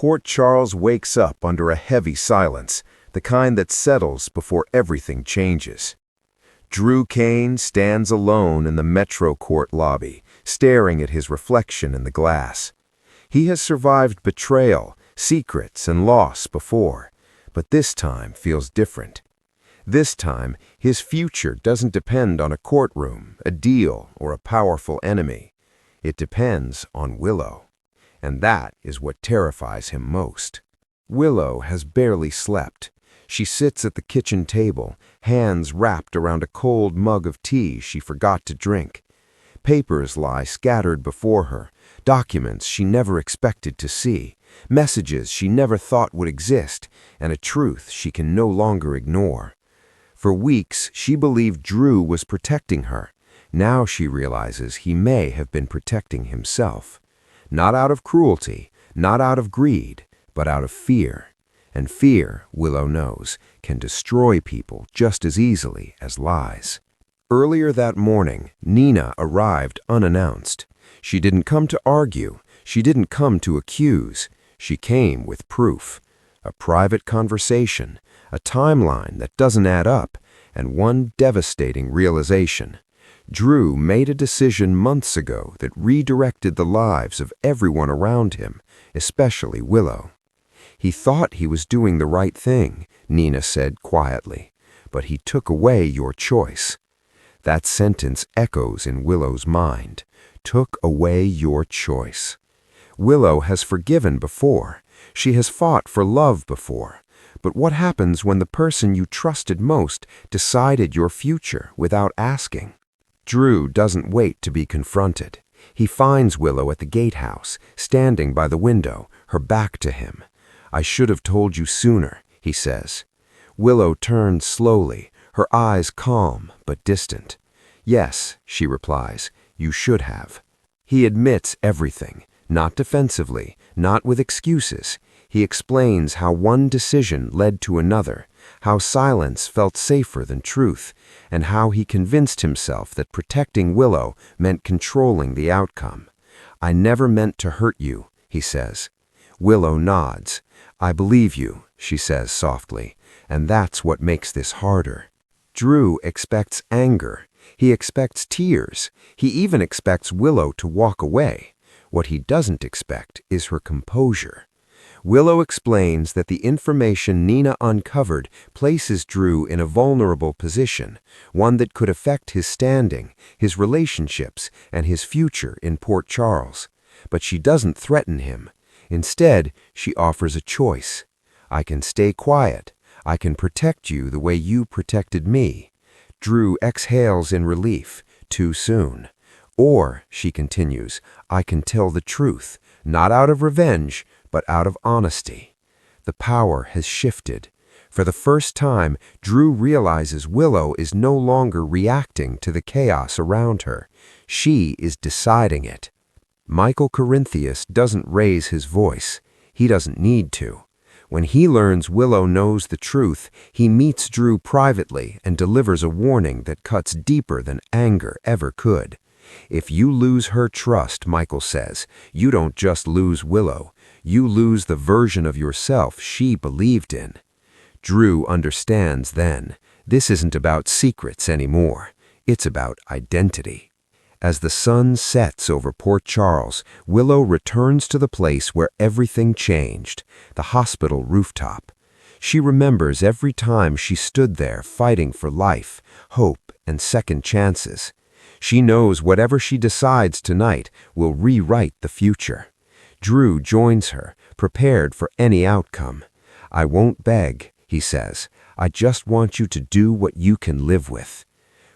Port Charles wakes up under a heavy silence, the kind that settles before everything changes. Drew Kane stands alone in the Metro Court lobby, staring at his reflection in the glass. He has survived betrayal, secrets, and loss before, but this time feels different. This time, his future doesn't depend on a courtroom, a deal, or a powerful enemy. It depends on Willow. And that is what terrifies him most. Willow has barely slept. She sits at the kitchen table, hands wrapped around a cold mug of tea she forgot to drink. Papers lie scattered before her, documents she never expected to see, messages she never thought would exist, and a truth she can no longer ignore. For weeks, she believed Drew was protecting her. Now she realizes he may have been protecting himself. Not out of cruelty, not out of greed, but out of fear. And fear, Willow knows, can destroy people just as easily as lies. Earlier that morning, Nina arrived unannounced. She didn't come to argue. She didn't come to accuse. She came with proof. A private conversation, a timeline that doesn't add up, and one devastating realization. Drew made a decision months ago that redirected the lives of everyone around him, especially Willow. He thought he was doing the right thing, Nina said quietly, but he took away your choice. That sentence echoes in Willow's mind. Took away your choice. Willow has forgiven before. She has fought for love before. But what happens when the person you trusted most decided your future without asking? Drew doesn't wait to be confronted. He finds Willow at the gatehouse, standing by the window, her back to him. "I should have told you sooner," he says. Willow turns slowly, her eyes calm but distant. "Yes," she replies, "you should have." He admits everything, not defensively, not with excuses. He explains how one decision led to another, how silence felt safer than truth, and how he convinced himself that protecting Willow meant controlling the outcome. "I never meant to hurt you," he says. Willow nods. "I believe you," she says softly, "and that's what makes this harder." Drew expects anger. He expects tears. He even expects Willow to walk away. What he doesn't expect is her composure. Willow explains that the information Nina uncovered places Drew in a vulnerable position, one that could affect his standing, his relationships, and his future in Port Charles. But she doesn't threaten him. Instead, she offers a choice. "I can stay quiet. I can protect you the way you protected me." Drew exhales in relief, too soon. "Or," she continues, "I can tell the truth, not out of revenge, but out of honesty." The power has shifted. For the first time, Drew realizes Willow is no longer reacting to the chaos around her. She is deciding it. Michael Corinthius doesn't raise his voice. He doesn't need to. When he learns Willow knows the truth, he meets Drew privately and delivers a warning that cuts deeper than anger ever could. "If you lose her trust," Michael says, "you don't just lose Willow. You lose the version of yourself she believed in." Drew understands then. This isn't about secrets anymore. It's about identity. As the sun sets over Port Charles, Willow returns to the place where everything changed, the hospital rooftop. She remembers every time she stood there fighting for life, hope, and second chances. She knows whatever she decides tonight will rewrite the future. Drew joins her, prepared for any outcome. "I won't beg," he says. "I just want you to do what you can live with."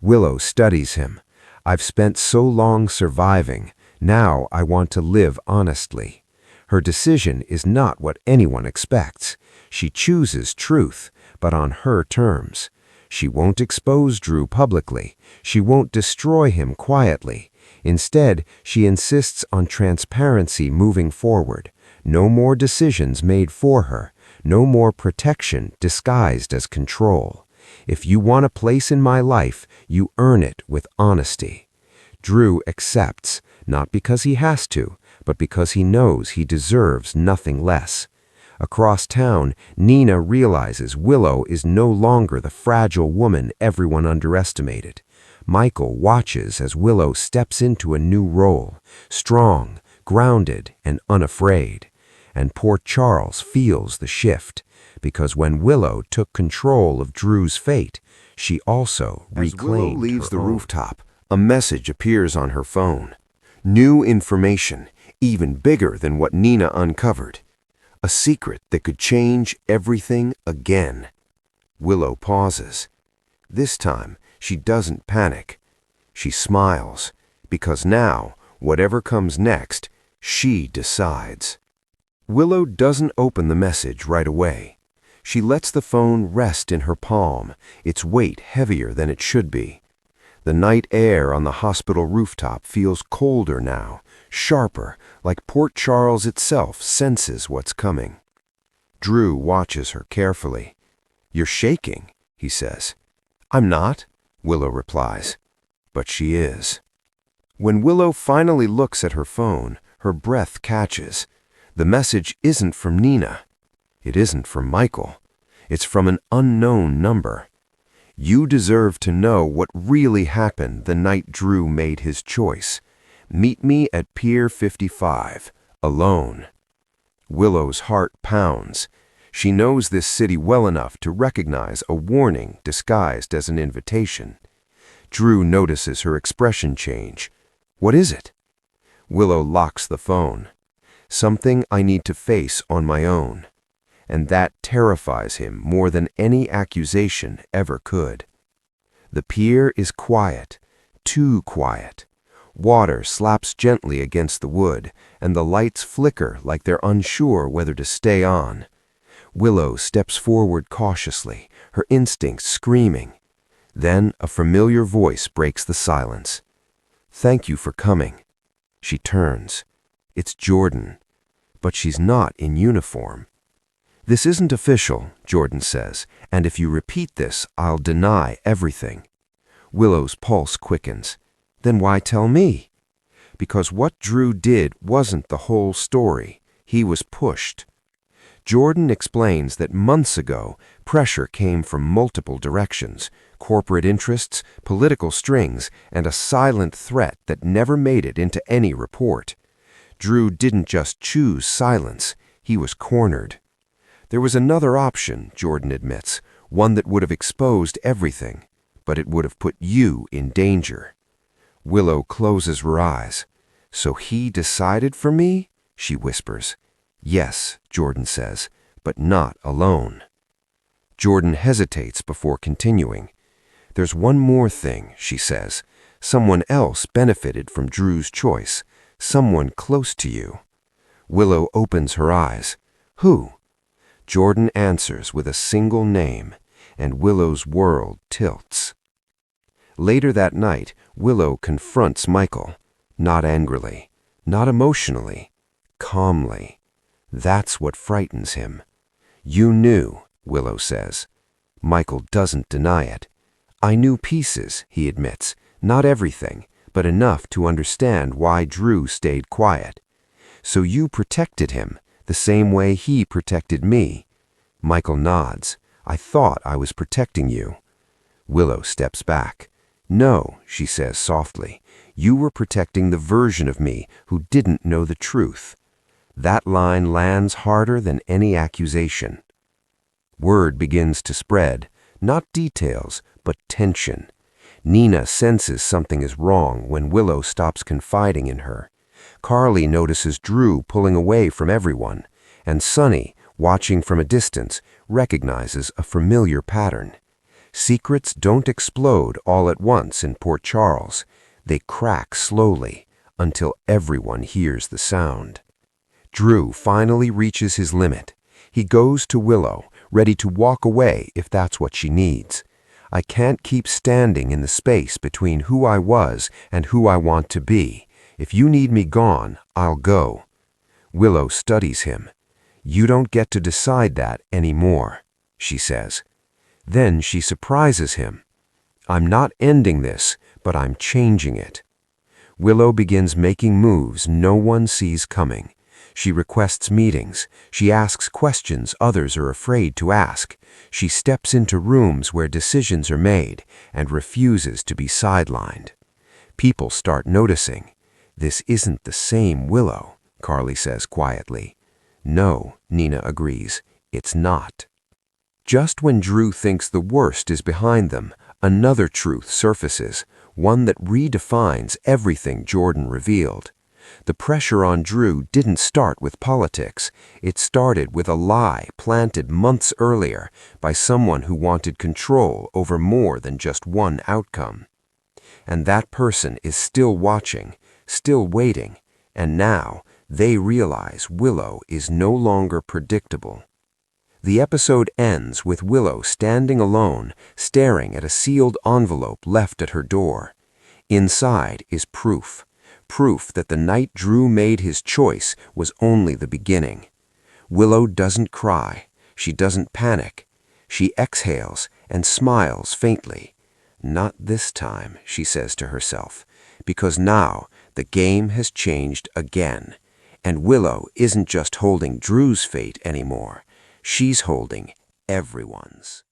Willow studies him. "I've spent so long surviving. Now I want to live honestly." Her decision is not what anyone expects. She chooses truth, but on her terms. She won't expose Drew publicly. She won't destroy him quietly. Instead, she insists on transparency moving forward. No more decisions made for her. No more protection disguised as control. "If you want a place in my life, you earn it with honesty." Drew accepts, not because he has to, but because he knows he deserves nothing less. Across town, Nina realizes Willow is no longer the fragile woman everyone underestimated. Michael watches as Willow steps into a new role, strong, grounded, and unafraid. And poor Charles feels the shift, because when Willow took control of Drew's fate, she also reclaimed Willow leaves her the own. rooftop, a message appears on her phone. New information, even bigger than what Nina uncovered. A secret that could change everything again. Willow pauses. This time, she doesn't panic. She smiles, because now, whatever comes next, she decides. Willow doesn't open the message right away. She lets the phone rest in her palm, its weight heavier than it should be. The night air on the hospital rooftop feels colder now, sharper, like Port Charles itself senses what's coming. Drew watches her carefully. "You're shaking," he says. "I'm not," Willow replies. But she is. When Willow finally looks at her phone, her breath catches. The message isn't from Nina. It isn't from Michael. It's from an unknown number. "You deserve to know what really happened the night Drew made his choice. Meet me at Pier 55, alone." Willow's heart pounds. She knows this city well enough to recognize a warning disguised as an invitation. Drew notices her expression change. "What is it?" Willow locks the phone. "Something I need to face on my own." And that terrifies him more than any accusation ever could. The pier is quiet, too quiet. Water slaps gently against the wood, and the lights flicker like they're unsure whether to stay on. Willow steps forward cautiously, her instincts screaming. Then a familiar voice breaks the silence. "Thank you for coming." She turns. It's Jordan, but she's not in uniform. "This isn't official," Jordan says, "and if you repeat this, I'll deny everything." Willow's pulse quickens. "Then why tell me?" "Because what Drew did wasn't the whole story. He was pushed." Jordan explains that months ago, pressure came from multiple directions: corporate interests, political strings, and a silent threat that never made it into any report. Drew didn't just choose silence, he was cornered. "There was another option," Jordan admits, "one that would have exposed everything, but it would have put you in danger." Willow closes her eyes. "So he decided for me?" she whispers. "Yes," Jordan says, "but not alone." Jordan hesitates before continuing. "There's one more thing," she says. "Someone else benefited from Drew's choice, someone close to you." Willow opens her eyes. "Who?" Jordan answers with a single name, and Willow's world tilts. Later that night, Willow confronts Michael, not angrily, not emotionally, calmly. That's what frightens him. "You knew," Willow says. Michael doesn't deny it. "I knew pieces," he admits, "not everything, but enough to understand why Drew stayed quiet. So you protected him, the same way he protected me." Michael nods. "I thought I was protecting you." Willow steps back. "No," she says softly, "you were protecting the version of me who didn't know the truth." That line lands harder than any accusation. Word begins to spread, not details, but tension. Nina senses something is wrong when Willow stops confiding in her. Carly notices Drew pulling away from everyone, and Sonny, watching from a distance, recognizes a familiar pattern. Secrets don't explode all at once in Port Charles. They crack slowly until everyone hears the sound. Drew finally reaches his limit. He goes to Willow, ready to walk away if that's what she needs. "I can't keep standing in the space between who I was and who I want to be. If you need me gone, I'll go." Willow studies him. "You don't get to decide that anymore," she says. Then she surprises him. "I'm not ending this, but I'm changing it." Willow begins making moves no one sees coming. She requests meetings. She asks questions others are afraid to ask. She steps into rooms where decisions are made and refuses to be sidelined. People start noticing. This isn't the same Willow, Carly says quietly. No, Nina agrees, it's not. Just when Drew thinks the worst is behind them, another truth surfaces, one that redefines everything Jordan revealed. The pressure on Drew didn't start with politics. It started with a lie planted months earlier by someone who wanted control over more than just one outcome. And that person is still watching, still waiting, and now they realize Willow is no longer predictable. The episode ends with Willow standing alone, staring at a sealed envelope left at her door. Inside is proof that the night Drew made his choice was only the beginning. Willow doesn't cry. She doesn't panic. She exhales and smiles faintly. Not this time, she says to herself, because now the game has changed again, and Willow isn't just holding Drew's fate anymore. She's holding everyone's.